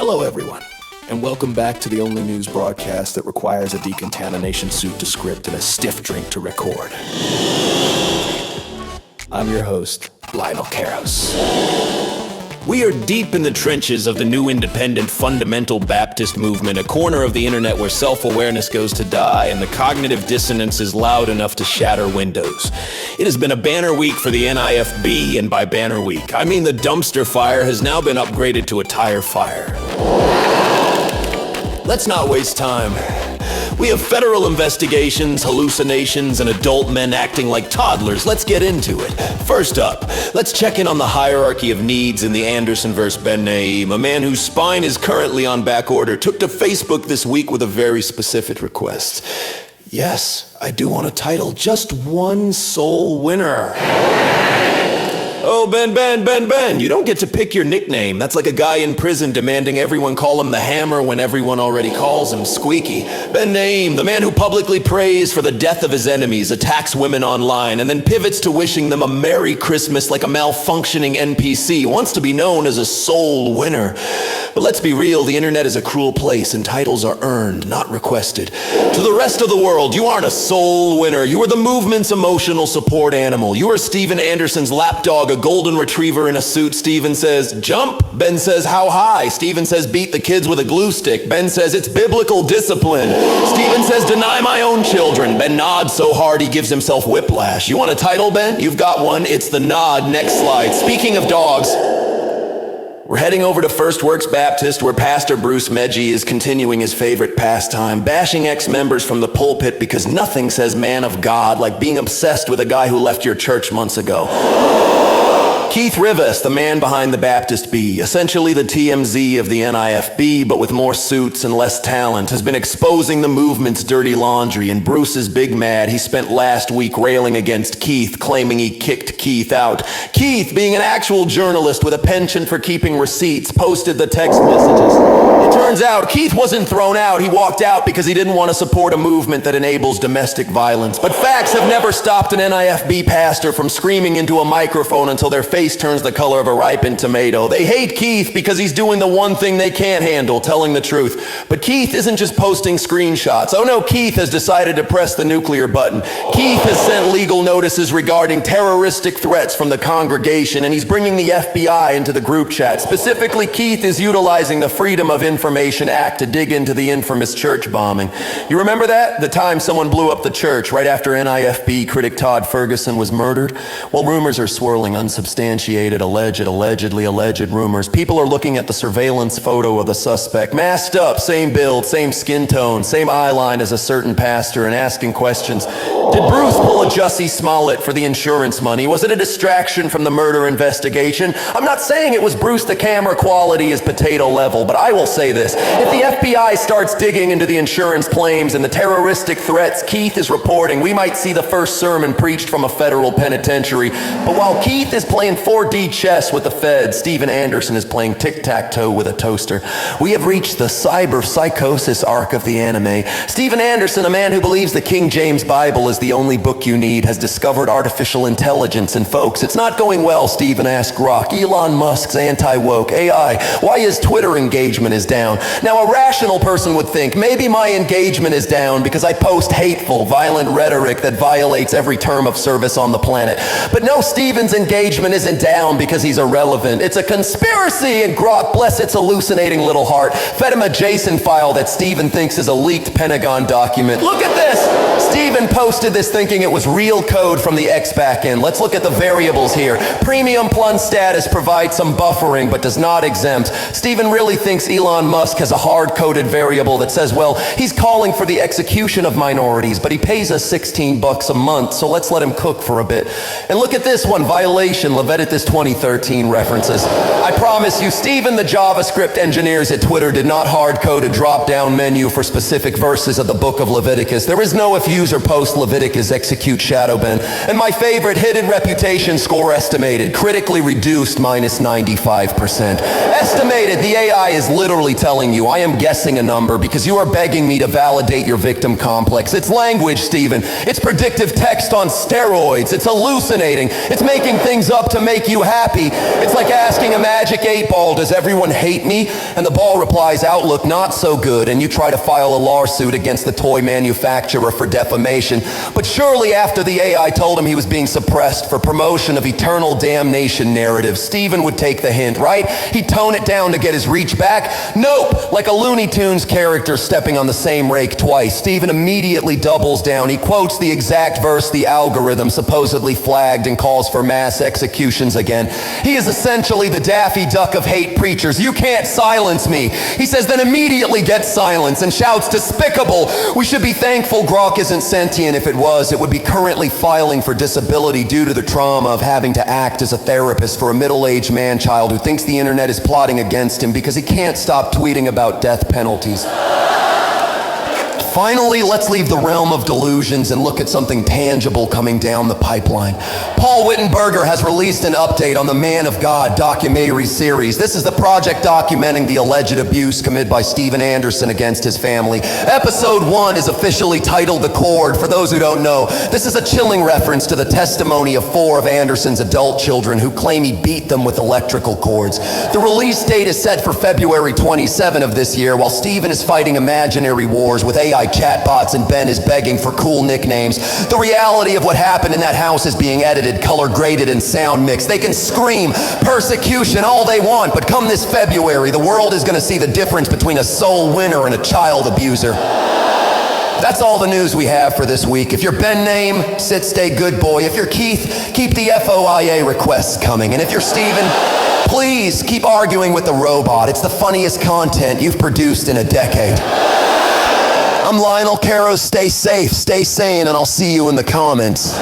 Hello, everyone, and welcome back to the only news broadcast that requires a decontamination suit to script and a stiff drink to record. I'm your host, Lionel Keros. We are deep in the trenches of the new independent fundamental Baptist movement, a corner of the internet where self-awareness goes to die and the cognitive dissonance is loud enough to shatter windows. It has been a banner week for the NIFB, and by banner week, I mean the dumpster fire has now been upgraded to a tire fire. Let's not waste time. We have federal investigations, hallucinations, and adult men acting like toddlers. Let's get into it. First up, let's check in on the hierarchy of needs in the Anderson vs. Ben Naim. A man whose spine is currently on back order took to Facebook this week with a very specific request. Yes, I do want a title, just one sole winner. Oh, Ben, you don't get to pick your nickname. That's like a guy in prison demanding everyone call him the Hammer when everyone already calls him Squeaky. Ben Naim, the man who publicly prays for the death of his enemies, attacks women online, and then pivots to wishing them a Merry Christmas like a malfunctioning NPC, wants to be known as a sole winner. But let's be real, the internet is a cruel place and titles are earned, not requested. To the rest of the world, you aren't a sole winner. You are the movement's emotional support animal. You are Steven Anderson's lapdog, a golden retriever in a suit. Steven says, jump. Ben says, how high? Steven says, beat the kids with a glue stick. Ben says, it's biblical discipline. Steven says, deny my own children. Ben nods so hard he gives himself whiplash. You want a title, Ben? You've got one. It's the nod. Next slide. Speaking of dogs, we're heading over to First Works Baptist, where Pastor Bruce Medji is continuing his favorite pastime, bashing ex-members from the pulpit because nothing says man of God like being obsessed with a guy who left your church months ago. Keith Rivas, the man behind the Baptist Bee, essentially the TMZ of the NIFB, but with more suits and less talent, has been exposing the movement's dirty laundry, and Bruce is big mad. He spent last week railing against Keith, claiming he kicked Keith out. Keith, being an actual journalist with a penchant for keeping receipts, posted the text messages. It turns out Keith wasn't thrown out. He walked out because he didn't want to support a movement that enables domestic violence. But facts have never stopped an NIFB pastor from screaming into a microphone until their face turns the color of a ripened tomato. They hate Keith because he's doing the one thing they can't handle, telling the truth. But Keith isn't just posting screenshots. Oh no, Keith has decided to press the nuclear button. Keith has sent legal notices regarding terroristic threats from the congregation, and he's bringing the FBI into the group chat. Specifically, Keith is utilizing the Freedom of Information Act to dig into the infamous church bombing. You remember that? The time someone blew up the church right after NIFB critic Todd Ferguson was murdered? Well, rumors are swirling, unsubstantiated, alleged rumors. People are looking at the surveillance photo of the suspect, masked up, same build, same skin tone, same eye line as a certain pastor, and asking questions. Did Bruce pull a Jussie Smollett for the insurance money? Was it a distraction from the murder investigation? I'm not saying it was Bruce. The camera quality is potato level, but I will say this. If the FBI starts digging into the insurance claims and the terroristic threats Keith is reporting, we might see the first sermon preached from a federal penitentiary. But while Keith is playing 4D chess with the feds, Steven Anderson is playing tic-tac-toe with a toaster. We have reached the cyber psychosis arc of the anime. Steven Anderson, a man who believes the King James Bible is the only book you need, has discovered artificial intelligence. And folks, it's not going well, Steven asked Grok. Elon Musk's anti-woke AI. Why his Twitter engagement is down. Now, a rational person would think, maybe my engagement is down because I post hateful, violent rhetoric that violates every term of service on the planet. But no, Steven's engagement isn't down because he's irrelevant. It's a conspiracy, and Grok, bless its hallucinating little heart, fed him a JSON file that Steven thinks is a leaked Pentagon document. Look at this! Steven posted this thinking it was real code from the X backend. Let's look at the variables here. Premium Plus status provides some buffering but does not exempt. Steven really thinks Elon Musk has a hard-coded variable that says, well, he's calling for the execution of minorities, but he pays us $16 a month, so let's let him cook for a bit. And look at this one, violation, Leviticus 2013 references. I promise you, Steven, the JavaScript engineers at Twitter did not hard-code a drop-down menu for specific verses of the book of Leviticus. There is no if user post Leviticus execute shadow ban. And my favorite, hidden reputation score estimated, critically reduced minus 95%. Estimated, the AI is literally telling you, I am guessing a number because you are begging me to validate your victim complex. It's language, Steven. It's predictive text on steroids. It's hallucinating. It's making things up to make you happy. It's like asking Tracking a magic 8-ball, does everyone hate me? And the ball replies, outlook not so good, and you try to file a lawsuit against the toy manufacturer for defamation. But surely after the AI told him he was being suppressed for promotion of eternal damnation narrative, Stephen would take the hint, right? He'd tone it down to get his reach back. Nope, like a Looney Tunes character stepping on the same rake twice. Stephen immediately doubles down. He quotes the exact verse the algorithm supposedly flagged and calls for mass executions again. He is essentially the Daffy Duck of hate preachers. You can't silence me. He says, then immediately gets silence and shouts, despicable. We should be thankful Grok isn't sentient. If it was, it would be currently filing for disability due to the trauma of having to act as a therapist for a middle-aged man-child who thinks the internet is plotting against him because he can't stop tweeting about death penalties. Finally, let's leave the realm of delusions and look at something tangible coming down the pipeline. Paul Wittenberger has released an update on the Man of God documentary series. This is the project documenting the alleged abuse committed by Steven Anderson against his family. Episode 1 is officially titled The Cord. For those who don't know, this is a chilling reference to the testimony of 4 of Anderson's adult children who claim he beat them with electrical cords. The release date is set for February 27 of this year, while Steven is fighting imaginary wars with AI chatbots and Ben is begging for cool nicknames. The reality of what happened in that house is being edited, color graded, and sound mixed. They can scream persecution all they want, but come this February, the world is going to see the difference between a soul winner and a child abuser. That's all the news we have for this week. If you're Ben Naim, sit, stay, good boy. If you're Keith, keep the FOIA requests coming. And if you're Steven, please keep arguing with the robot. It's the funniest content you've produced in a decade. I'm Lionel Keros. Stay safe, stay sane, and I'll see you in the comments.